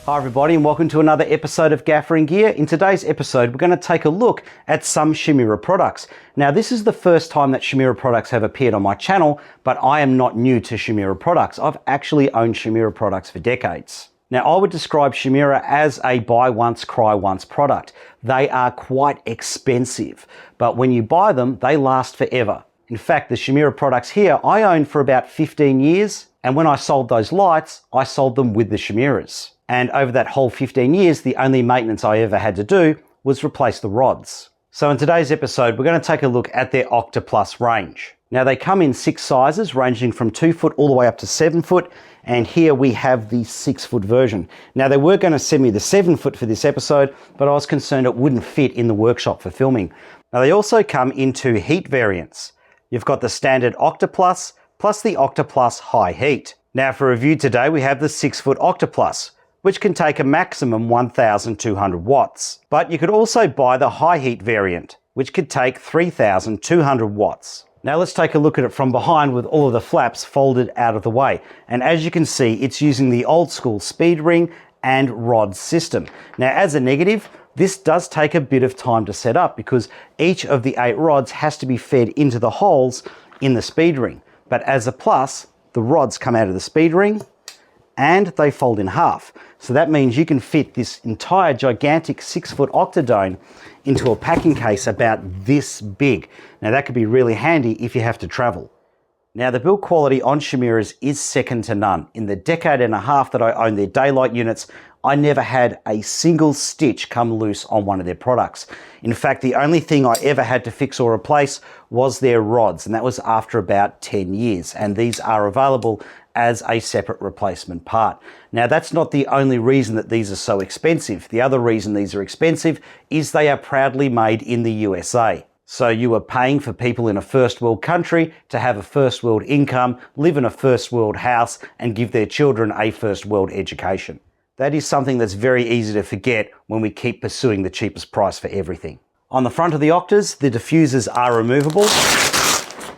Hi everybody and welcome to another episode of Gaffer and Gear. In today's episode we're going to take a look at some Chimera products. Now this is the first time that Chimera products have appeared on my channel, but I am not new to Chimera products. I've actually owned Chimera products for decades. Now I would describe Chimera as a buy once, cry once product. They are quite expensive, but when you buy them they last forever. In fact, the Chimera products here I owned for about 15 years, and when I sold those lights, I sold them with the Chimeras. And over that whole 15 years, the only maintenance I ever had to do was replace the rods. So in today's episode, we're going to take a look at their OctaPLUS range. Now they come in 6 sizes, ranging from 2 foot all the way up to 7 foot. And here we have the 6 foot version. Now they were going to send me the 7 foot for this episode, but I was concerned it wouldn't fit in the workshop for filming. Now they also come in 2 heat variants. You've got the standard OctaPLUS plus the OctaPLUS High Heat. Now for review today, we have the 6 foot OctaPLUS, which can take a maximum 1,200 watts. But you could also buy the high heat variant, which could take 3,200 watts. Now let's take a look at it from behind with all of the flaps folded out of the way. And as you can see, it's using the old school speed ring and rod system. Now as a negative, this does take a bit of time to set up because each of the 8 rods has to be fed into the holes in the speed ring. But as a plus, the rods come out of the speed ring and they fold in half. So that means you can fit this entire gigantic 6 foot octadome into a packing case about this big. Now that could be really handy if you have to travel. Now the build quality on Chimeras is second to none. In the decade and a half that I owned their daylight units, I never had a single stitch come loose on one of their products. In fact, the only thing I ever had to fix or replace was their rods, and that was after about 10 years. And these are available as a separate replacement part. Now that's not the only reason that these are so expensive. The other reason these are expensive is they are proudly made in the USA. So you are paying for people in a first world country to have a first world income, live in a first world house, and give their children a first world education. That is something that's very easy to forget when we keep pursuing the cheapest price for everything. On the front of the Octas, the diffusers are removable,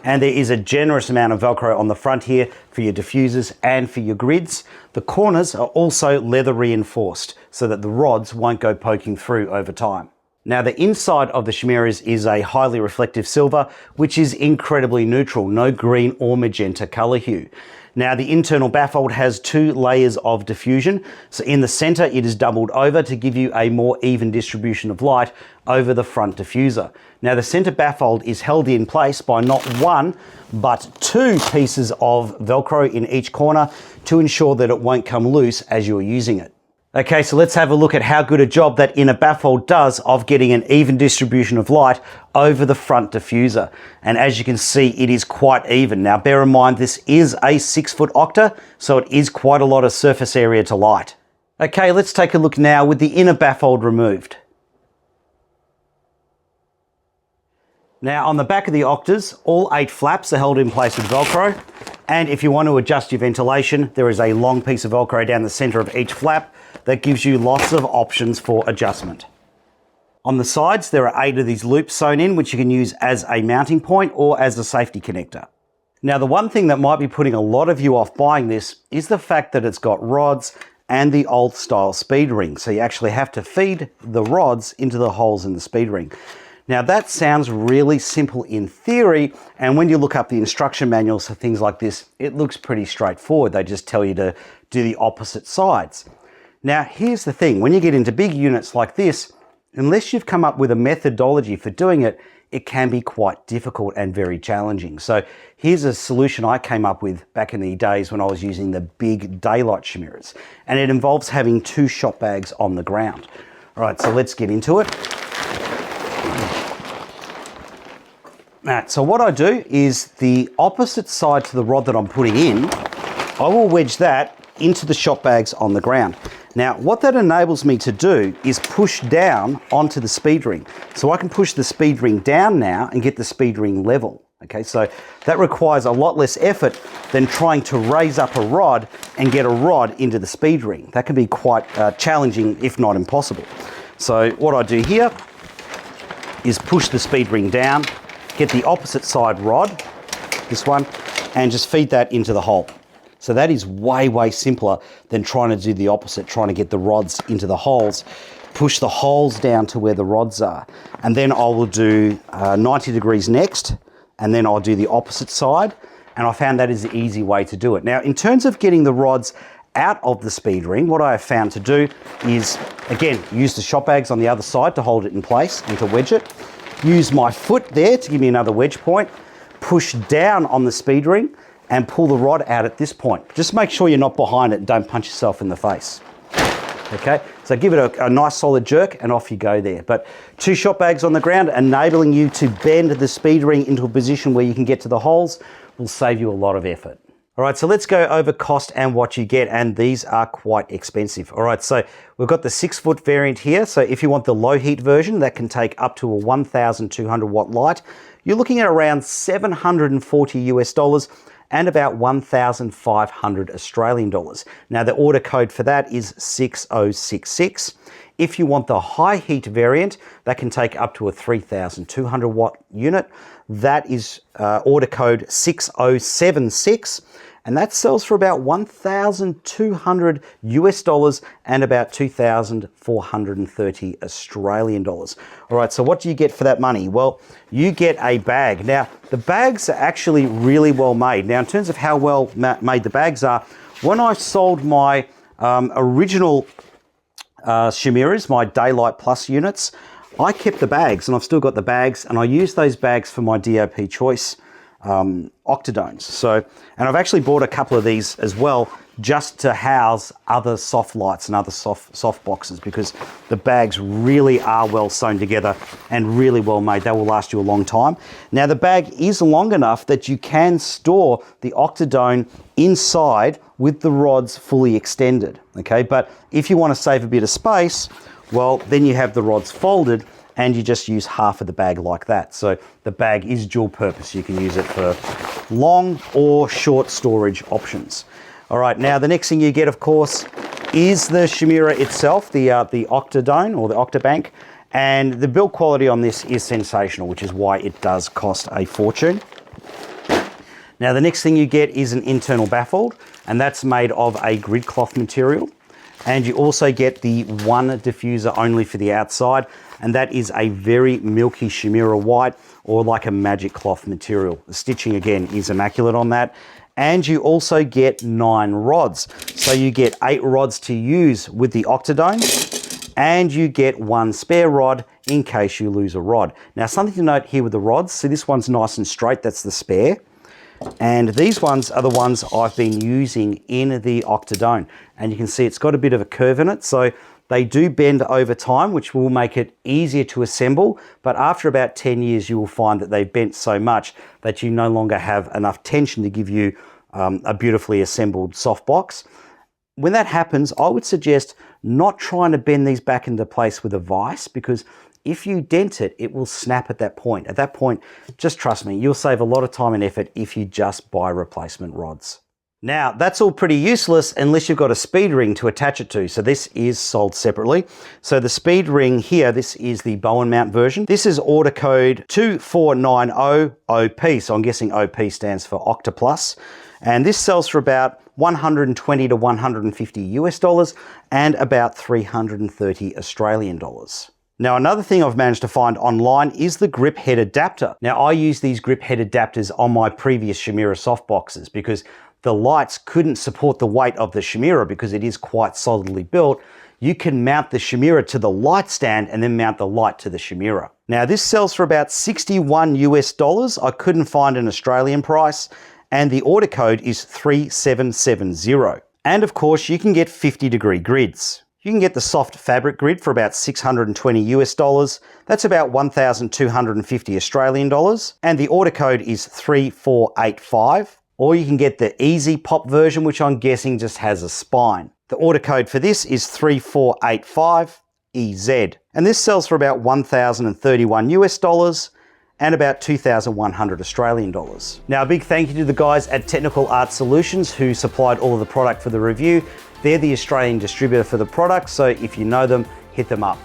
and there is a generous amount of Velcro on the front here for your diffusers and for your grids. The corners are also leather reinforced so that the rods won't go poking through over time. Now the inside of the Chimeras is a highly reflective silver, which is incredibly neutral, no green or magenta color hue. Now the internal baffle has 2 layers of diffusion. So in the center, it is doubled over to give you a more even distribution of light over the front diffuser. Now the center baffle is held in place by not 1, but 2 pieces of Velcro in each corner to ensure that it won't come loose as you're using it. Okay, so let's have a look at how good a job that inner baffle does of getting an even distribution of light over the front diffuser. And as you can see, it is quite even. Now bear in mind, this is a 6 foot Octa, so it is quite a lot of surface area to light. Okay, let's take a look now with the inner baffle removed. Now on the back of the Octas, all 8 flaps are held in place with Velcro. And if you want to adjust your ventilation, there is a long piece of Velcro down the center of each flap that gives you lots of options for adjustment. On the sides, there are 8 of these loops sewn in, which you can use as a mounting point or as a safety connector. Now, the one thing that might be putting a lot of you off buying this is the fact that it's got rods and the old style speed ring. So you actually have to feed the rods into the holes in the speed ring. Now that sounds really simple in theory, and when you look up the instruction manuals for things like this, it looks pretty straightforward. They just tell you to do the opposite sides. Now here's the thing, when you get into big units like this, unless you've come up with a methodology for doing it, it can be quite difficult and very challenging. So here's a solution I came up with back in the days when I was using the big daylight Chimeras, and it involves having 2 shop bags on the ground. All right, so let's get into it. Alright, so what I do is the opposite side to the rod that I'm putting in, I will wedge that into the shop bags on the ground. Now, what that enables me to do is push down onto the speed ring. So I can push the speed ring down now and get the speed ring level. Okay, so that requires a lot less effort than trying to raise up a rod and get a rod into the speed ring. That can be quite challenging, if not impossible. So what I do here is push the speed ring down, get the opposite side rod, this one, and just feed that into the hole. So that is way, way simpler than trying to do the opposite, trying to get the rods into the holes. Push the holes down to where the rods are. And then I will do 90 degrees next, and then I'll do the opposite side. And I found that is the easy way to do it. Now, in terms of getting the rods out of the speed ring, what I have found to do is, again, use the shop bags on the other side to hold it in place and to wedge it. Use my foot there to give me another wedge point. Push down on the speed ring and pull the rod out at this point. Just make sure you're not behind it and don't punch yourself in the face. Okay, so give it a nice solid jerk and off you go there. But 2 shop bags on the ground, enabling you to bend the speed ring into a position where you can get to the holes, will save you a lot of effort. All right, so let's go over cost and what you get, and these are quite expensive. All right, so we've got the 6-foot variant here. So if you want the low heat version, that can take up to a 1,200 watt light. You're looking at around $740 US and about 1,500 Australian dollars. Now the order code for that is 6066. If you want the high heat variant, that can take up to a 3,200 watt unit. That is order code 6076, and that sells for about 1,200 US dollars and about 2,430 Australian dollars. All right, so what do you get for that money? Well, you get a bag. Now, the bags are actually really well made. Now, in terms of how well made the bags are, when I sold my original Chimeras, my Daylight Plus units, I kept the bags, and I've still got the bags, and I use those bags for my DOP Choice octadones. So, and I've actually bought a couple of these as well, just to house other soft lights and other soft boxes, because the bags really are well sewn together and really well made. They will last you a long time. Now the bag is long enough that you can store the octadone inside with the rods fully extended, okay? But if you want to save a bit of space, well, then you have the rods folded and you just use half of the bag like that. So the bag is dual purpose. You can use it for long or short storage options. All right, now the next thing you get, of course, is the Chimera itself, the octadone or the octabank. And the build quality on this is sensational, which is why it does cost a fortune. Now the next thing you get is an internal baffle, and that's made of a grid cloth material. And you also get the one diffuser only for the outside, and that is a very milky Chimera white, or like a magic cloth material. The stitching again is immaculate on that. And you also get 9 rods. So you get 8 rods to use with the octadone, and you get 1 spare rod in case you lose a rod. Now something to note here with the rods, so this one's nice and straight, that's the spare. And these ones are the ones I've been using in the octadone. And you can see it's got a bit of a curve in it, so they do bend over time, which will make it easier to assemble. But after about 10 years, you will find that they've bent so much that you no longer have enough tension to give you a beautifully assembled softbox. When that happens, I would suggest not trying to bend these back into place with a vise, because if you dent it, it will snap at that point. At that point, just trust me, you'll save a lot of time and effort if you just buy replacement rods. Now, that's all pretty useless unless you've got a speed ring to attach it to. So this is sold separately. So the speed ring here, this is the bow and mount version. This is order code 2490OP. So I'm guessing OP stands for OctaPLUS. And this sells for about 120 to 150 US dollars and about 330 Australian dollars. Now, another thing I've managed to find online is the grip head adapter. Now, I use these grip head adapters on my previous Chimera softboxes because the lights couldn't support the weight of the Chimera because it is quite solidly built. You can mount the Chimera to the light stand and then mount the light to the Chimera. Now, this sells for about 61 US dollars. I couldn't find an Australian price, and the order code is 3770. And of course, you can get 50-degree grids. You can get the soft fabric grid for about 620 US dollars. That's about 1,250 Australian dollars. And the order code is 3485. Or you can get the easy pop version, which I'm guessing just has a spine. The order code for this is 3485 EZ. And this sells for about 1,031 US dollars and about 2,100 Australian dollars. Now, a big thank you to the guys at Technical Art Solutions who supplied all of the product for the review. They're the Australian distributor for the product, so if you know them, hit them up.